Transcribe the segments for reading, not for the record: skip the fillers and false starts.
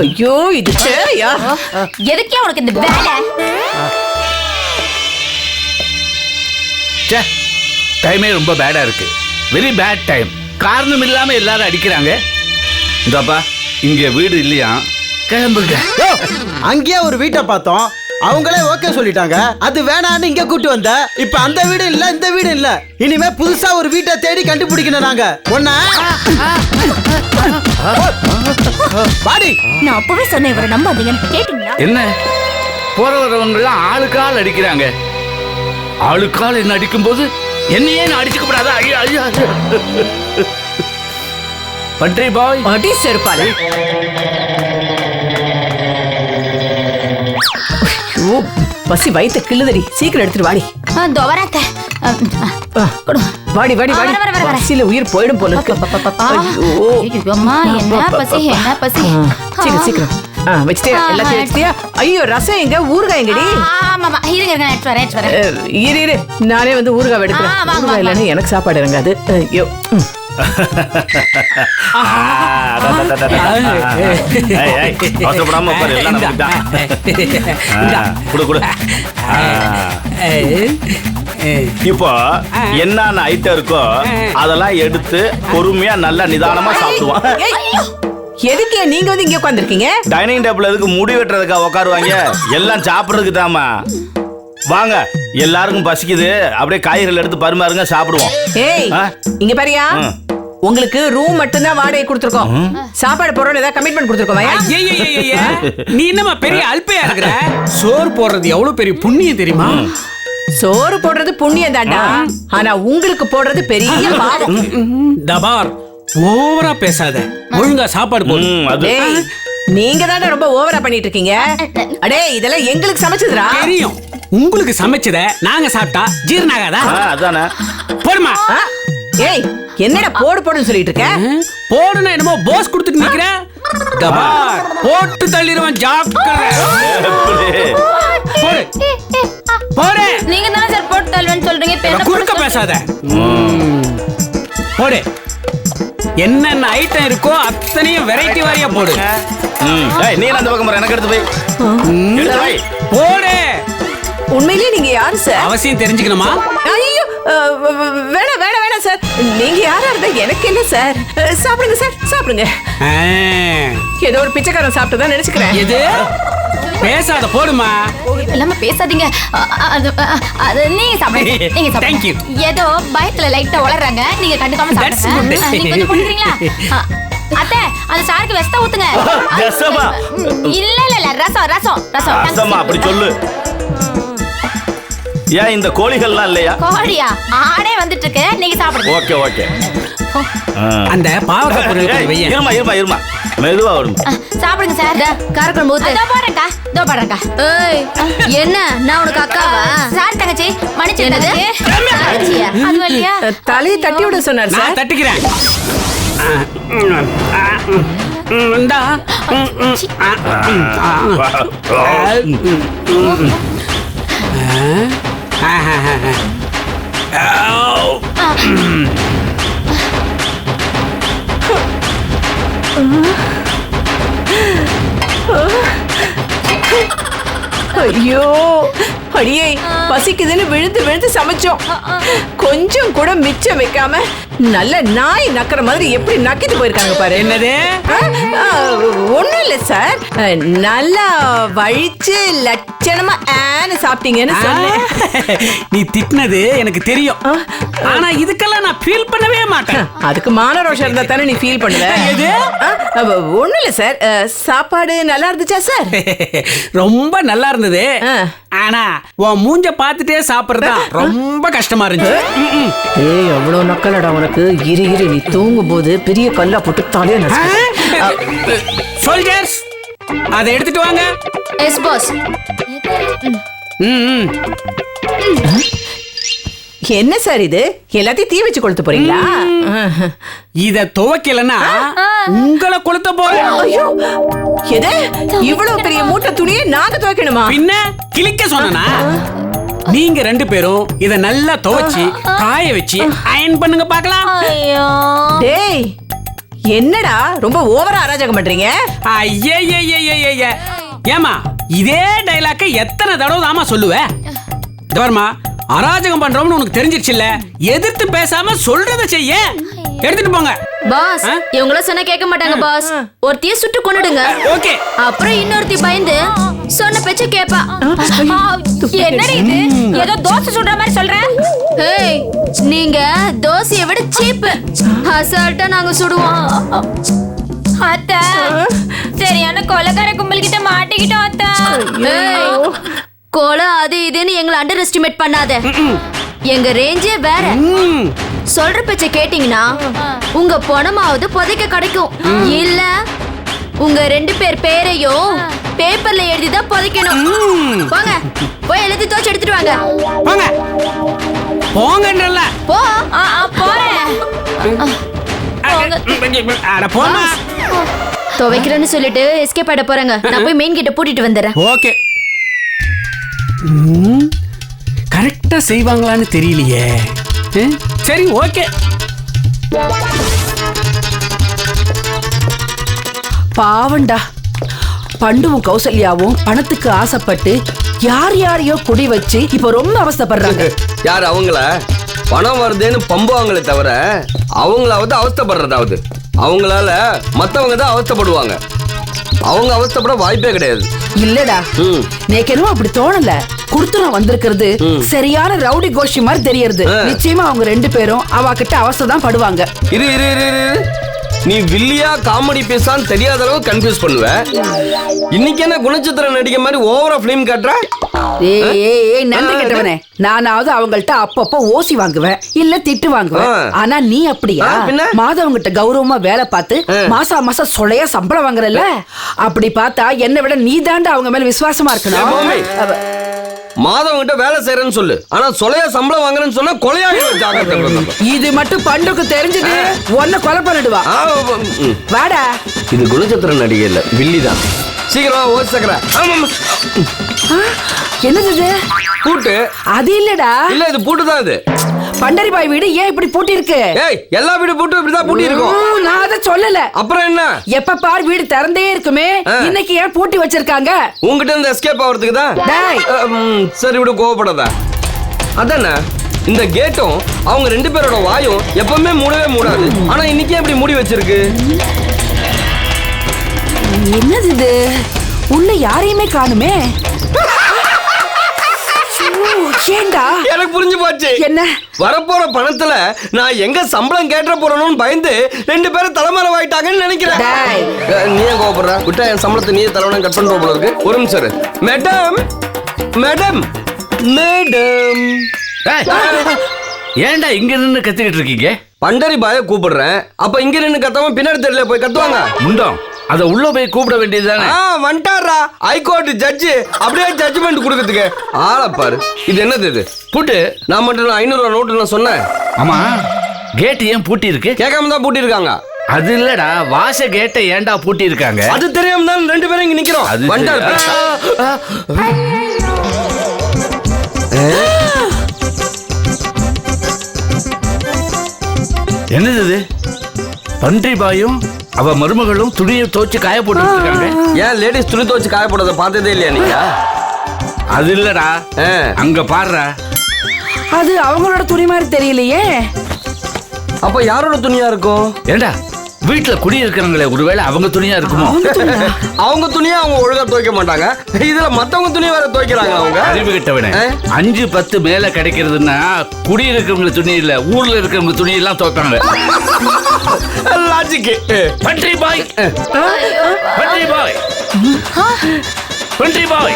ஐயோ இது தேவையா? எதுக்கே உனக்கு இந்த வேலை? டைமே ரொம்ப பேடா இருக்கு. Very bad time. காரணம் இல்லாம எல்லாரும் அடிக்கிறாங்க. இந்தப்பா இங்க வீடு இல்லையா, கிளம்புங்க. அங்கேயே ஒரு வீட்டை பார்த்தோம், அவங்களே ஓகே சொல்லிட்டாங்க. அது வேணான்னு இங்க கூட்டு வந்த. இப்ப அந்த வீடு இல்ல, இந்த வீடு இல்ல. இனிமே புதுசா ஒரு வீட்டை தேடி கண்டுபிடிக்கணும் நாங்க. ஒண்ணா பாடி. நான் அப்பவே சொன்னேன் இவரை நம்பாதீங்கன்னு. கேட்டீங்களா? என்ன போற வரவங்க எல்லாம் ஆளுக்கால் அடிக்கிறாங்க. ஆளுக்கால் என்ன அடிக்கும் போது என்னையே நான் அடிச்சுக்க கூடாதா? ஐயா ஐயா பண்றே பாய் அடி செருப்பால. ஐயோ பசி வயித்த கிள்ளுதடி. சீக்கிரம் எடுத்துட்டு வாடி. தோவராத்த வாடி வாடி வாடி. பசியில உயிர் போயிடும் போல இருக்கு. அம்மா என்ன பசி, என்ன பசி. சீக்கிரம் சீக்கிரம் வச்சிட்டியா? எல்லாத்தையும் வச்சிட்டியா? ஐயோ ரசம் எங்க, ஊறுகாய் எங்கடி? ஆமாமா இருங்க இருங்க, எடுத்து வரேன் எடுத்து வரேன். இரு இரு நானே வந்து ஊறுகாய் எடுக்கிறேன். ஊறுகாய் இல்லைன்னு எனக்கு சாப்பாடு இறங்காது. ஐயோ இப்போ என்னென்ன ஐட்டம் இருக்கோ அதெல்லாம் எடுத்து பொறுமையா நல்லா நிதானமா சாப்பிடுவோம். எதுக்கு நீங்க வந்து இங்க உட்கார்ந்திருக்கீங்க? டைனிங் டேபிள் எதுக்கு முடி வெட்டுறதுக்கா உட்காருவாங்க? எல்லாம் சாப்பிடுறதுக்கு தாமா. வாங்க எல்லாருக்கும் பசிக்குது, அப்படியே காய்கறிகள் எடுத்து பரிமாறுங்க, சாப்பிடுவோம். ஏய் இங்க பாரியா, உங்களுக்கு ரூம் மட்டும் தான் வாடகை கொடுத்துருக்கோம். சாப்பாடு போறோம் ஏதாவது கமிட்மெண்ட் கொடுத்துருக்கோம். நீ என்னமா பெரிய அல்பையா இருக்கிற? சோறு போடுறது எவ்வளவு பெரிய புண்ணியம் தெரியுமா? சோறு போடுறது புண்ணியம் தாண்டா, ஆனா உங்களுக்கு போடுறது பெரிய பாவம். தபார் ஓவரா பேசாத, ஒழுங்கா சாப்பாடு போடு. நீங்க தானே ரொம்ப ஓவரா பண்ணிட்டு இருக்கீங்க. அடே இதெல்லாம் எங்களுக்கு சமைச்சதுடா. தெரியும், உங்களுக்கு சமைச்சத நாங்க சாப்பிட்டா ஜீரணாகாதா? அதானே. போடுமா. ஏய் என்னடா போடு போடுன்னு சொல்லிட்டு இருக்க? போடுனா என்னமோ போஸ் கொடுத்துட்டு நிக்கிற. தபார் போட்டு தள்ளிடுவேன், ஜாக்கிரதை. போடு போடு. நீங்க தானே சார் போட்டு தள்ளுவேன்னு சொல்றீங்க. குறுக்க பேசாத. போடு. என்னென்ன ஐட்டம் இருக்கோ அத்தனையும் வெரைட்டி வாரியா போடு. நீ அந்த பக்கம் எனக்கு எடுத்து போய் போடு. உண்மையிலேயே நீங்க யாரு சார்? அவசியம் தெரிஞ்சுக்கணுமா? ஐயோ வேணாம் வேணாம் வேணாம் சார். நீங்க யாரா இருந்தா எனக்கு என்ன சார். சாப்பிடுங்க சார் சாப்பிடுங்க. ஏதோ ஒரு பிச்சைக்காரன் சாப்பிட்டதா நினைச்சுக்கிறேன். எது பேசாத, போடுமா. எல்லாமே பேசாதீங்க. அது நீங்க சாப்பிடுங்க, நீங்க சாப்பிடுங்க. Thank you. ஏதோ பயத்துல லைட்டா உளறாங்க, நீங்க கண்டுக்காம சாப்பிடுங்க. நீங்க கொஞ்சம் குடிக்கிறீங்களா? அத்தை அந்த சாருக்கு வெஸ்டா ஊத்துங்க. இல்ல இல்ல இல்ல ரசம் ரசம் ரசம். ரசமா அப்படி சொல்லு. ஏன் இந்த கோழிகள்லாம் இல்லையா? கோழியா? ஆடே வந்துட்டு இருக்கு, நீங்க சாப்பிடுங்க. Okay okay. அந்த பாவக்காய் பொரியல் வைய. இருமா இருமா இருமா, மெதுவா வரும். சாப்பிடுங்க சார். காரக்குழம்பு ஊத்து. இதோ போறேன்க்கா, இதோ போறேன்க்கா. ஏய் என்ன நான் உனக்கு அக்காவா? சார் தங்கச்சி மன்னிச்சு தங்கச்சி. தங்கச்சியா? அது இல்லையா? தலையை தட்டி விட சொன்னார் சார். நான் தட்டிக்கிறேன். இந்தா. ஐயோ அடியே பசிக்குதுன்னு விழுந்து விழுந்து சமைச்சோம். கொஞ்சம் கூட மிச்சம் வைக்காம நல்ல நாய் நக்கிற மாதிரி எப்படி நக்கிட்டு போயிருக்காங்க பாரு. என்னது? ஒண்ணும் இல்ல சார், நல்லா வழிச்சு லட்சணமா ஆன்னு சாப்பிட்டீங்கன்னு சொன்னேன். நீ திட்டினது எனக்கு தெரியும், ஆனா இதுக்கெல்லாம் நான் ஃபீல் பண்ணவே மாட்டேன். அதுக்கு மான ரோஷம் இருந்தா தானே நீ ஃபீல் பண்ணுவ. எது? ஒண்ணும் இல்ல சார், சாப்பாடு நல்லா இருந்துச்சா சார்? ரொம்ப நல்லா இருந்தது, ஆனா உன் மூஞ்ச பார்த்துட்டே சாப்பிடுறதா ரொம்ப கஷ்டமா இருந்துச்சு. ஏய் அவ்வளவு நக்கலடா உனக்கு. இரு இரு, நீ தூங்கும் போது பெரிய கல்லா போட்டு தலைய சோல்ஜர்ஸ் அதை எடுத்துட்டு வாங்க. S pass. என்ன சார் இது, எல்லாத்தையும் தீ வச்சு கொளுத்து போறீங்களா? இத துவைக்கலன்னா உங்களை கொளுத்த போறேன். ஐயோ எது, இவ்வளவு பெரிய மூட்டை துணியை நாங்க துவைக்கணுமா? பின்ன கிழிக்க சொன்னா? நீங்க ரெண்டு பேரும் இத நல்லா துவைச்சு காய வச்சு அயன் பண்ணுங்க பார்க்கலாம். ஐயோ டேய் என்னடா ரொம்ப ஓவரா அராஜகம் பண்றீங்க? ஐயே ஏமா இதே டைலாக்க எத்தனை தடவை தாமா சொல்லுவேன்? தவறுமா அராஜகம் பண்றோம்னு உனக்கு தெரிஞ்சிருச்சு இல்ல, எதிர்த்து பேசாம சொல்றத செய்ய. எடுத்துட்டு போங்க பாஸ். இவங்கள சொன்னா கேட்க மாட்டாங்க பாஸ். ஒருத்திய சுட்டு கொன்னுடுங்க. ஓகே. அப்புறம் இன்னொருத்தி பயந்து சொன்ன பேச்ச கேப்பா. என்னடி இது? ஏதோ தோசை சுடுற மாதிரி சொல்ற? ஏய், நீங்க தோசையை விட சீப். அசால்ட்டா நாங்க சுடுவோம். அத்தை, சரியான கொலைக்கார கும்பல் கிட்ட மாட்டிக்கிட்டோம் அத்தை. ஏய், கொலை அது இதுன்னு எங்களை அண்டர் எஸ்டிமேட் பண்ணாத. எங்க ரேஞ்சே வேற. சொல்ற பேச்ச கேட்டீங்கன்னா உங்க பணமாவது புதைக்க கிடைக்கும். இல்ல உங்க 2 பேர் பேரையும் பேப்பர்ல எழுதிதான் புதைக்கணும். போங்க, போய் எழுதி தோச்சு எடுத்துட்டு வாங்க. போங்க போங்கன்றல. போ. போறேன். அட போமா. துவைக்கிறேன்னு சொல்லிட்டு எஸ்கேப் ஆயிட போறாங்க. நான் போய் மெயின் கேட்ட பூட்டிட்டு வந்துடுறேன். ஓகே. கரெக்டா செய்வாங்களான்னு தெரியலையே. சரி ஓகே. பாவண்டா, பண்டுவும் கௌசல்யாவும் பணத்துக்கு ஆசைப்பட்டு யார் யாரையோ குடி வச்சு இப்ப ரொம்ப அவஸ்தைப்படுறாங்க. யார் அவங்கள? பணம் வருதுன்னு பம்புவாங்களே தவிர அவங்களாவது அவஸ்தைப்படுறதாவது. அவங்களால மத்தவங்க தான் அவஸ்தைப்படுவாங்க. அவங்க அவஸ்தைப்பட வாய்ப்பே கிடையாது. இல்லடா, நேக்கு என்னமோ அப்படி தோணல. குடுத்துன வந்திருக்கிறது சரியான ரவுடி கோஷ்டி மாதிரி தெரியறது. நிச்சயமா அவங்க 2 பேரும் அவ கிட்ட அவஸ்தை தான் படுவாங்க. இரு இரு இரு இரு. நீ வில்லியா காமெடி பேசான்னு தெரியாத அளவு கன்ஃபியூஸ் பண்ணுவ. இன்னைக்கு என்ன குணச்சித்திர நடிகை மாதிரி ஓவரா ஃபிலிம் காட்டுற? ஏய் நன்றி கெட்டவனே, நானாவது அவங்கள்ட்ட அப்பப்போ ஓசி வாங்குவேன், இல்ல திட்டு வாங்குவேன். ஆனா நீ அப்படியா? மாதவங்கிட்ட கௌரவமா வேலை பார்த்து மாசம் சொலையா சம்பளம் வாங்குறல்ல, அப்படி பார்த்தா என்னை விட நீ தாண்டா அவங்க மேல விசுவாசமா இருக்கணும். மாதவங்கிட்ட வேலை செய்யறேன்னு சொல்லு, ஆனா சொலையா சம்பளம் வாங்குறேன்னு சொன்னா கொலையாக. இது மட்டும் பண்டுக்கு தெரிஞ்சது ஒன்ன கொலை பண்ணிடுவா. வாடா. இது குணச்சித்திர நடிகை இல்ல, வில்லி தான். சீக்கிரம் ஓசி சக்கர. என்னது இது? பூட்டு. அது இல்லடா. இல்ல, இது பூட்டு தான். இது பண்டரி பாய் வீடு ஏன் இப்படி பூட்டி இருக்கு? ஏய், எல்லா வீடு பூட்டு இப்படிதான் பூட்டி இருக்கும். நான் அத சொல்லல. அப்புறம் என்ன? எப்ப பார் வீடு திறந்தே இருக்குமே, இன்னைக்கு ஏன் பூட்டி வச்சிருக்காங்க? உங்ககிட்ட இருந்து எஸ்கேப் ஆவறதுக்கு தான். சரி விடு, கோவப்படாத. அதானே இந்த கேட்டும் அவங்க 2 பேரோட வாயும் எப்பவுமே மூடவே மூடாது. ஆனா இன்னைக்கு எப்படி மூடி வச்சிருக்கு? என்னது இது? உள்ள யாரையுமே காணுமே. ஏண்டா? எனக்கு புரிஞ்சு போச்சு. என்ன? வரப்போற பணத்துல நான் எங்க சம்பளம் கேட்ட போறேன்னு பயந்து 2 பேரும் தலைமறைவாயிட்டாங்கன்னு நினைக்கிறேன். நீ ஏன் கோபப்படுற? விட்டா என் சம்பளத்தை நீயே தலைவன கட் பண்ற போல இருக்கு. ஒரு நிமிஷம் இரு. Madam madam madam. ஏன்டா இங்க நின்னு கத்திக்கிட்டு இருக்கீங்க? பண்டரி பாய கூப்பிடுறேன். அப்ப இங்க நின்னு கத்தாம பின்னாடி தெரியல போய் கத்துவாங்க. முண்டம், அத உள்ள போய் கூப்பிட வேண்டியதுதானே? வந்துட்டாரா ஹைகோர்ட் ஜட்ஜி, அப்படியே ஜட்ஜ்மெண்ட் கொடுக்கிறதுக்கு ஆளை பாரு. இது என்னது? இது பூட்டு. நான் மட்டும் 500 ரூபா நோட்டு நான் சொன்னேன். ஆமா, கேட் ஏன் பூட்டி இருக்கு? கேட்காம தான் பூட்டி இருக்காங்க. அது இல்லடா, வாச கேட்டை ஏன்டா பூட்டி இருக்காங்க? அது தெரியாம தான் 2 பேரும் இங்க நிக்கிறோம். என்னது இது? பன்றி பாயும் அவ மருமகளும் துணியை துவைச்சு காய போட்டு இருக்காங்க. ஏன் லேடிஸ் துணி துவைச்சு காய போடுறத பார்த்ததே இல்லையா நீங்க? அது இல்லடா, அங்க பாருடா. அது அவங்களோட துணி மாதிரி தெரியலையே. அப்ப யாரோட துணியா இருக்கும்? ஏண்டா, வீட்டுல குடி இருக்கிறவங்களே, ஒருவேளை அவங்க துணியா இருக்குமோ? அவங்க துணியா அவங்க ஒழுங்கா துவைக்க மாட்டாங்க. இதுல மத்தவங்க துணி வேற துவைக்கிறாங்க. அவங்க அறிவு கிட்டவனே. 5-10 மேல கிடைக்கிறதுன்னா குடி இருக்கிறவங்க துணி இல்ல, ஊர்ல இருக்கிறவங்க துணி எல்லாம் துவைப்பாங்க. லாஜிக். பன்றி பாய், பன்றி பாய், பன்றி பாய்.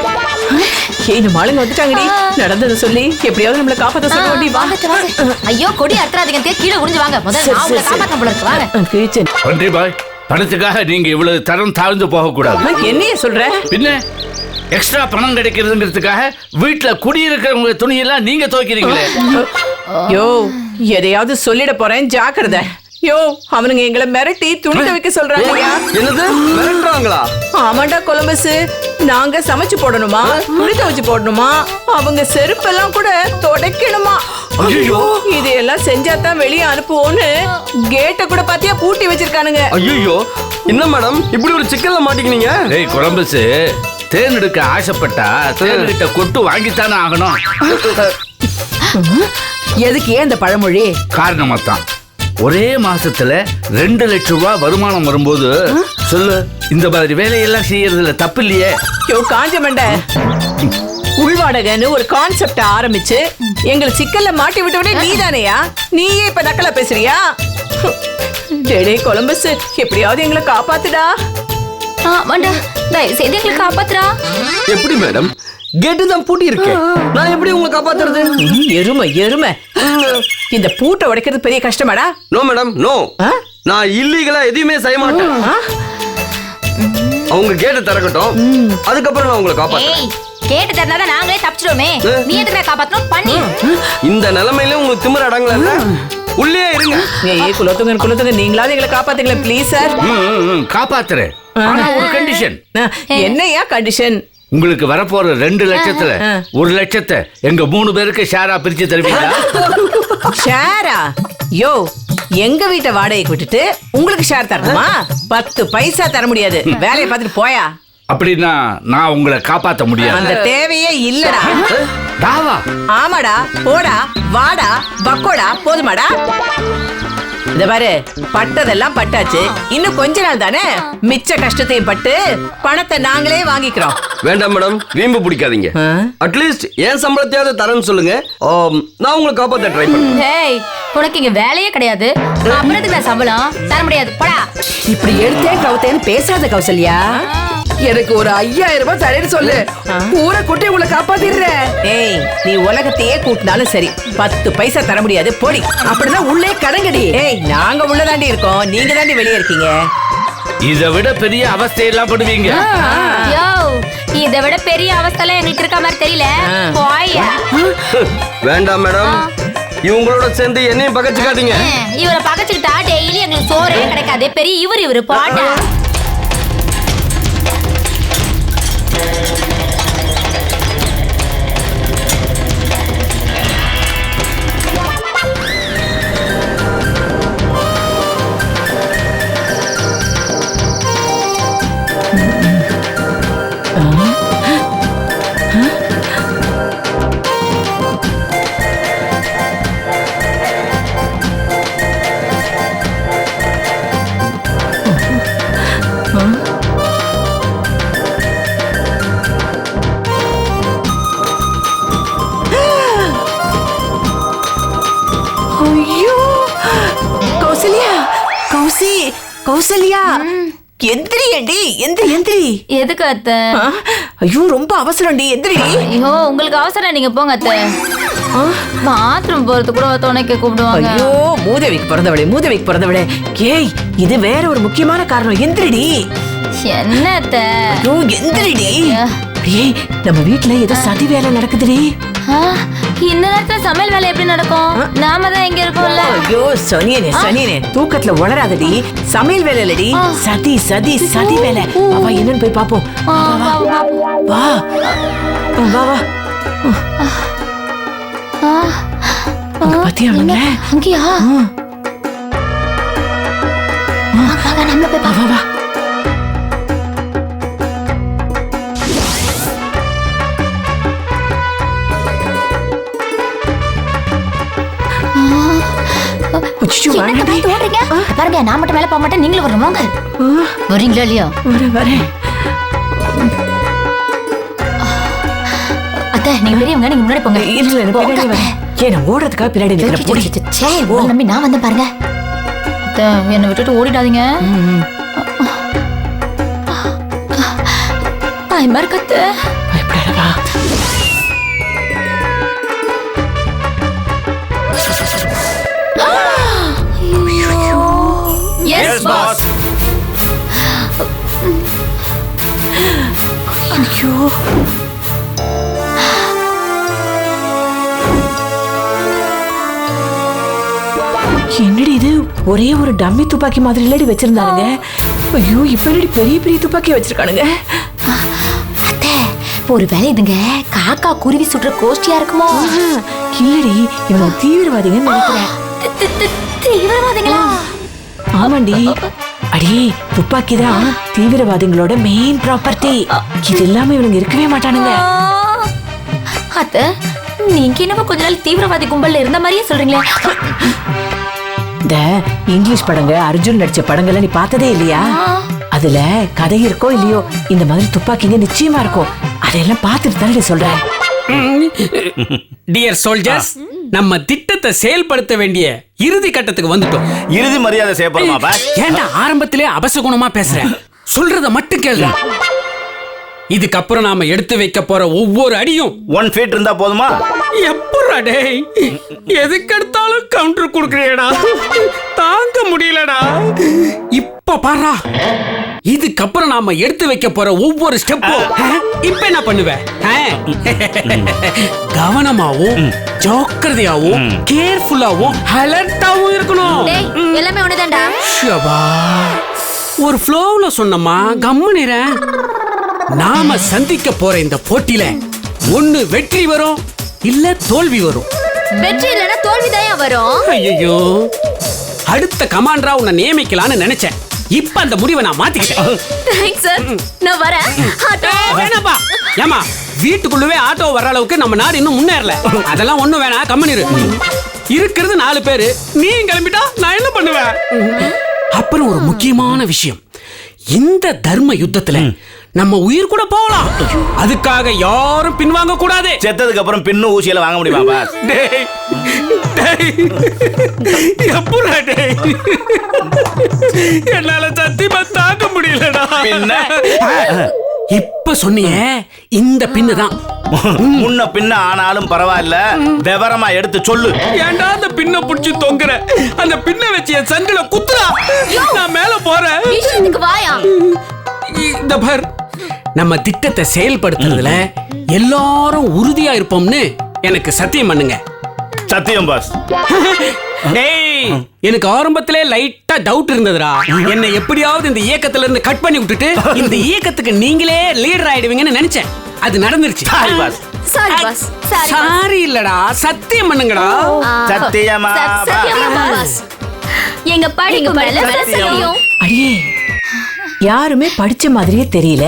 இந்த மாளுங்க வந்துட்டாங்கடி. நடந்ததை சொல்லி எப்படியாவது நம்மள காப்பாத்த சொல்ல. ஐயோ, கொடி அறுத்துறாதீங்க, கீழே குனிஞ்சு வாங்க. முதல்ல நான் உங்களை காப்பாத்த போல இருக்கு. வாங்க. பன்றி பாய், பணத்துக்காக நீங்க இவ்வளவு தரம் தாழ்ந்து போக கூடாது. என்னைய சொல்ற? பின்ன எக்ஸ்ட்ரா பணம் கிடைக்கிறதுங்கிறதுக்காக வீட்டுல குடியிருக்கிறவங்க துணியெல்லாம் நீங்க துவைக்கிறீங்களே. யோ, எதையாவது சொல்லிட போறேன், ஜாக்கிரதை. யோ, அவனுங்க எங்களை மிரட்டி துணி துவைக்க சொல்றாங்கயா. என்னது மிரட்டுறாங்களா? ஆமாண்டா கொலம்பஸ், நாங்க சமைச்சு போடணுமா, துணி துவைச்சு போடணுமா, அவங்க செருப்பெல்லாம் கூட துடைக்கணுமா. ஐயோ இதையெல்லாம் செஞ்சாதான் வெளியே அனுப்புவோன்னு கேட்ட கூட பாத்தியா பூட்டி வச்சிருக்கானுங்க. ஐயோ என்ன மேடம் இப்படி ஒரு சிக்கல்ல மாட்டிக்கினீங்க? டேய் கொலம்பஸ், தேன் எடுக்க ஆசைப்பட்டா தேன்கிட்ட கொட்டு வாங்கித்தானே ஆகணும். எதுக்கு ஏன் இந்த பழமொழி? காரணமா தான் ஒரே மாசத்துல 2 லட்சம் ரூபாய் வருமானம் வரும்போது சொல்லு, இந்த மாதிரி வேலையெல்லாம் செய்யறதுல தப்பு இல்லையே. யோ காஞ்ச மண்டை, உள்வாடகைன்னு ஒரு கான்செப்ட் ஆரம்பிச்சு எங்களை சிக்கல்ல மாட்டி விட்டவனே நீதானேயா? நீயே இப்ப நக்கலா பேசுறியா? டேடே கொலம்பஸ், எப்படியாவது எங்களை காப்பாத்துடா. மண்டா தயவு செய்து எங்களை காப்பாத்துறா. எப்படி மேடம் கேட்டு தான் பூட்டி இருக்கு, நான் எப்படி உங்களை காப்பாத்துறது? எருமை எருமை, இந்த பூட்டை உடைக்கிறது பெரிய கஷ்டமாடா? நோ மேடம் நோ, நான் இல்லீகலா எதையுமே செய்ய மாட்டேன். அவங்க கேட்ட திறக்கட்டும், அதுக்கப்புறம் நான் உங்களை காப்பாத்துறேன். கேட்டு தரனாதான் நாங்களே தப்பிச்சிடுவோமே, நீ எதுக்கு காப்பாத்தணும் பண்ணி. இந்த நிலைமையில உங்களுக்கு திமிர அடங்கல, உள்ளே இருங்க. ஏய் குலத்துங்க நீங்களாவது எங்களை காப்பாத்துங்களேன் ப்ளீஸ் சார். காப்பாத்துறேன், ஆனா ஒரு கண்டிஷன். என்னையா கண்டிஷன்? உங்களுக்கு வரப்போற 2 லட்சத்துல 1 லட்சத்தை எங்க 3 பேருக்கு ஷேரா பிரிச்சு தருவீங்களா? ஷேரா? யோ எங்க வீட்டை வாடகைக்கு விட்டுட்டு உங்களுக்கு ஷேர் தரணுமா? 10 பைசா தர முடியாது, வேலையை பார்த்துட்டு போயா. அப்படின்னா நான் உங்களை காப்பாத்த முடியாது. அந்த தேவையே இல்லடா. தாவா? ஆமாடா, போடா வாடா பக்கோடா, போதுமாடா? இந்த பாரு, பட்டதெல்லாம் பட்டாச்சு, இன்னும் கொஞ்ச நாள் தானே, மிச்ச கஷ்டத்தையும் பட்டு பணத்தை நாங்களே வாங்கிக்கிறோம். வேண்டாம் மேடம், வீம்பு பிடிக்காதீங்க. அட்லீஸ்ட் என் சம்பளத்தையாவது தரேன்னு சொல்லுங்க, நான் உங்களை காப்பாத்த ட்ரை பண்ணுறேன். ஏய், உனக்கு இங்க வேலையே கிடையாது, அப்புறத்துக்கு நான் சம்பளம் தர முடியாது, போடா. இப்படி எடுத்தே கவுத்தேன்னு பேசாத கௌசல்யா. எனக்கு ஒரு 5000 ரூபாய் தரேன்னு சொல்லு, ஊரை கூட்டி உங்களை காப்பாத்திடுறேன். ஏய், நீ உலகத்தையே கூட்டினாலும் சரி 10 பைசா தர முடியாது, போடி. அப்படிதான் உள்ளே கடங்கடி. ஏய், நாங்க உள்ளதாண்டி இருக்கோம், நீங்க தாண்டி வெளியே இருக்கீங்க. இதை விட பெரிய அவஸ்தையெல்லாம் படுவீங்க. யோ, இதை விட பெரிய அவஸ்தைலாம் எங்களுக்கு இருக்க மாதிரி தெரியல, போயா. வேண்டாம் மேடம், இவங்களோட சேர்ந்து என்னையும் பகச்சுக்காதீங்க. இவரை பகச்சுக்கிட்டா டெய்லி எங்களுக்கு சோறே கிடைக்காது, பெரிய இவரு பாட்டா. கௌசல்யா, எந்திரி அண்டி, எந்திரி. எதுக்கு அத்தை? ஐயோ ரொம்ப அவசரம்டி, எந்திரி. ஐயோ உங்களுக்கு அவசரம், நீங்க போங்க அத்தை. பாத்ரூம் போறது கூட துணைக்க கூப்பிடுவாங்க. ஐயோ மூதவிக்கு பிறந்தவளே. ஏய், இது வேற ஒரு முக்கியமான காரணம், எந்திரிடி. என்ன அத்தை? ஐயோ எந்திரிடி. ஏய், நம்ம வீட்ல ஏதோ சதி வேலை நடக்குதுடி. இந்த நேரத்துல சமையல் வேலை எப்படி நடக்கும்? நாம தான் எங்க இருக்கோம்ல. ஐயோ சனியனே தூக்கத்துல உளராதடி, சமையல் வேலை இல்லடி, சதி வேலை. அவ என்னன்னு போய் பாப்போம். வா பாத்தியா அங்கயா? நம்ம போய் பாப்போம். வா. பாருங்க, நான் மட்டும் மேல போக மாட்டேன், நீங்களும் வரணும். வரீங்களா இல்லையா? வரேன். அத்தை, நீங்க பெரியவங்க, நீங்க முன்னாடி போங்க. இல்ல, நான் ஓடுறதுக்காக பின்னாடி நம்பி நான் வந்து பாருங்க. அத்தை, என்னை விட்டுட்டு ஓடிடாதீங்க. பயமா இருக்கு அத்தை. பயப்படாதவா. Yes, boss. ஐயோ, என்னடி இது, ஒரே ஒரு டம்மி துப்பாக்கி மாதிரி இல்லடி வச்சிருந்தானுங்க. ஐயோ, இப்ப என்னடி பெரிய துப்பாக்கி வச்சிருக்கானுங்க. அத்தை, ஒருவேளை இதுங்க காக்கா குருவி சுடுற கோஷ்டியா இருக்குமோ? இல்லடி, இவங்க தீவிரவாதிகன்னு நினைக்கிறேன். தீவிரவாதிகளா? ஆமாண்டி. அடி, துப்பாக்கி தான் தீவிரவாதிகளோட மெயின் ப்ராப்பர்ட்டி. இது இல்லாம இவங்க இருக்கவே மாட்டானுங்க. அத்த, நீங்க என்னவோ கொஞ்ச நாள் தீவிரவாதி கும்பல்ல இருந்த மாதிரியே சொல்றீங்களே. இந்த இங்கிலீஷ் படங்க, அர்ஜுன் நடிச்ச படங்கள்ல நீ பார்த்ததே இல்லையா? அதுல கதை இருக்கோ இல்லையோ, இந்த மாதிரி துப்பாக்கிங்க நிச்சயமா இருக்கும். அதையெல்லாம் பார்த்துட்டு தானே சொல்றேன். டியர் சோல்ஜர்ஸ், நம்ம திட்டத்தை செயல்படுத்த வேண்டிய இறுதி கட்டத்துக்கு வந்துட்டோம். இறுதி மரியாதை செய்யப்படுமாப்பா? ஏன்டா ஆரம்பத்திலே அபசகுணமா பேசுறேன்? சொல்றத மட்டும் கேளு. இதுக்கப்புறம் நாம எடுத்து வைக்க போற ஒவ்வொரு அடியும் 1 feet இருந்தா போதுமா? எப்படா டேய், எதுக்கு எடுத்தாலும் கவுண்டர் குடுக்கறியடா, தாங்க முடியலடா. இப்ப பாரா, இதுக்கப்புறம் நாம எடுத்து வைக்க போற ஒவ்வொரு ஸ்டெப்பும் இப்ப என்ன பண்ணுவேன்? கவனமாவும் ஜாக்கிரதையாவும் கேர்ஃபுல்லாவும் அலர்ட்டாவும் இருக்கணும். எல்லாமே ஒண்ணுதான்டா. ஒரு ஃப்ளோவ்ல சொன்னமா கம்முனிர. நாம சந்திக்க போற இந்த போட்டியில ஒண்ணு வெற்றி வரும், இல்ல தோல்வி வரும். வெற்றி இல்லனா தோல்விதான் வரும். ஐயோ, அடுத்த கமாண்டரா உன்னை நியமிக்கலாம்னு நினைச்சேன். இப்ப அந்த முடிவை நான் மாத்திக்கிட்டேன். தேங்க்ஸ் சார், நான் வரேன். ஆட்டோ வேணாப்பா. ஏமா, வீட்டுக்குள்ளவே ஆட்டோ வர அளவுக்கு நம்ம நாடு இன்னும் முன்னேறல. அதெல்லாம் ஒண்ணும் வேணாம், கம்மனிரு. இருக்கிறது 4 பேரு, நீ கிளம்பிட்டா நான் என்ன பண்ணுவேன்? அப்புறம் ஒரு முக்கியமான விஷயம், இந்த தர்ம யுத்தத்துல நம்ம உயிர் கூட போகலாம். அதுக்காக யாரும் பின்வாங்க கூடாது. செத்ததுக்கு அப்புறம் பின்னு ஊசியில வாங்க முடியுமா? என்னால சத்தியமா தாங்க முடியலடா. பின்ன இப்ப சொன்னியே, இந்த பின்னு தான். முன்ன பின்ன ஆனாலும் பரவாயில்ல, விவரமா எடுத்து சொல்லு. ஏன்டா அந்த பின்ன புடிச்சு தொங்குற? அந்த பின்ன வச்சு என் சங்கில குத்துறா. நான் மேல போறேன். விஷயத்துக்கு வாயா. இந்த பார், நம்ம திட்டத்தை செயல்படுத்துறதுல எல்லாரும் உறுதியா இருப்போம்னு எனக்கு சத்தியம் பண்ணுங்க. சத்தியம் பாஸ். டேய், எனக்கு ஆரம்பத்திலே லைட்டா டவுட் இருந்ததுடா. என்ன எப்படியாவது இந்த இயக்கத்துல இருந்து கட் பண்ணி விட்டுட்டு இந்த இயக்கத்துக்கு நீங்களே லீடர் ஆயிடுவீங்கன்னு நினைச்சேன். அது நடந்துருச்சு. Sorry boss. Sorry boss. Sorry இல்லடா, சத்தியம் பண்ணுங்கடா. சத்தியமா பாஸ். எங்க படிப்பு மேல சத்தியம். அடியே, யாருமே படிச்ச மாதிரியே தெரியல,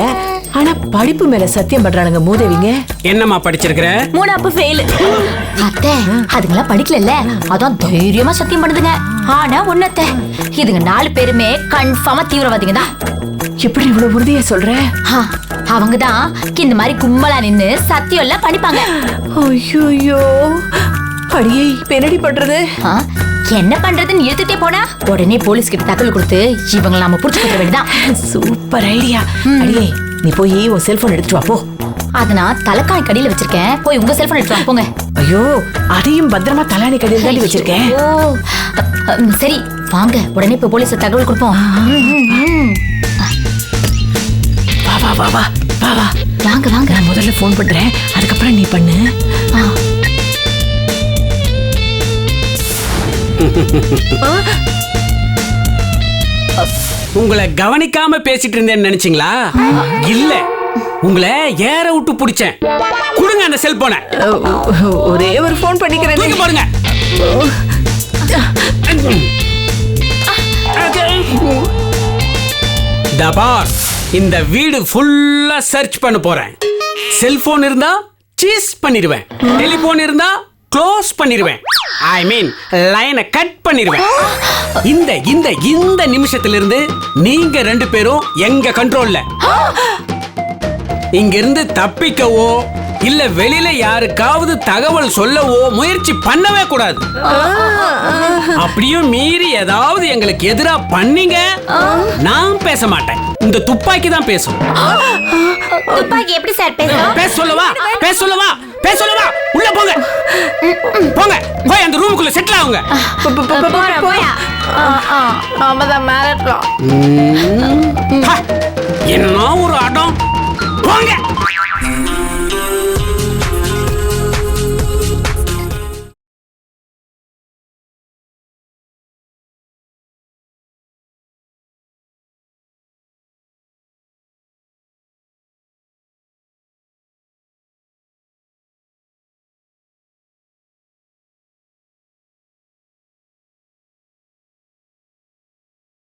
ஆனா படிப்பு மேல சத்தியம் பண்றானுங்க மூதேவிங்க. என்னம்மா படிச்சிருக்கிற? 3 ஃபெயில். அத்தை, அதுங்கெல்லாம் படிக்கல, அதான் தைரியமா சத்தியம் பண்ணுதுங்க. ஆனா ஒன்னத்தை, இதுங்க 4 பேருமே கன்ஃபார்மா தீவிரவாதிங்க தான். எப்படி இவ்வளவு உறுதியா சொல்ற? அவங்க தான் இந்த மாதிரி கும்பலா நின்னு சத்தியம் எல்லாம் படிப்பாங்க. ஐயோ, அடியே, இப்ப என்னடி பண்றது? என்ன பண்றதுன்னு எடுத்துட்டே போனா உடனே போலீஸ் கிட்ட தகவல் கொடுத்து இவங்களை நாம புடிச்சு கொடுக்க வேண்டியதான். Super idea. அடியே, நீ போய் உன் செல்போன் எடுத்துட்டு வா போ. அத நான் தலைக்காணி கடியில வச்சிருக்கேன், போய் உங்க செல்போன் எடுத்துட்டு வா போங்க. ஐயோ, அதையும் பத்திரமா தலையாணி கடியில தாண்டி வச்சிருக்கேன். சரி வாங்க, உடனே போய் போலீஸ் தகவல் கொடுப்போம். வா வா வா வா வா வா. வாங்க வாங்க. நான் முதல்ல போன் பண்றேன், அதுக்கப்புறம் நீ பண்ணு. உங்களை கவனிக்காம பேசிட்டு இருந்தேன்னு நினைச்சீங்களா? இல்ல, உங்களை ஏற விட்டு பிடிச்சேன். கொடுங்க அந்த செல்போனை. ஒரே ஒரு போன் பண்ணிக்கிறேன். தூக்கி போடுங்க. தபார், இந்த வீடு ஃபுல்லா சர்ச் பண்ண போறேன். செல்போன் இருந்தா சீஸ் பண்ணிடுவேன், டெலிபோன் இருந்தா க்ளோஸ் பண்ணிடுவேன். ஐ மீன் லைனை கட் பண்ணிடுவேன். இந்த இந்த இந்த நிமிஷத்துல இருந்து நீங்க 2 பேரும் எங்க கண்ட்ரோல்ல. இங்க இருந்து தப்பிக்கவோ இல்ல வெளியில யாருக்காவது தகவல் சொல்லவோ முயற்சி பண்ணவே கூடாது. அப்படியும் மீறி ஏதாவது எங்களுக்கு எதிரா பண்ணீங்க, நான் பேச மாட்டேன். இந்த துப்பாக்கி தான் பேசும். துப்பாக்கி எப்படி சார் பேசும்? பேச சொல்லவா? பேச சொல்லவா? பேச சொல்லவா? உள்ள போங்க, போங்க, போய் அந்த ரூமுக்குள்ள செட்டில் ஆகுங்க. என்ன ஒரு அடம், போங்க.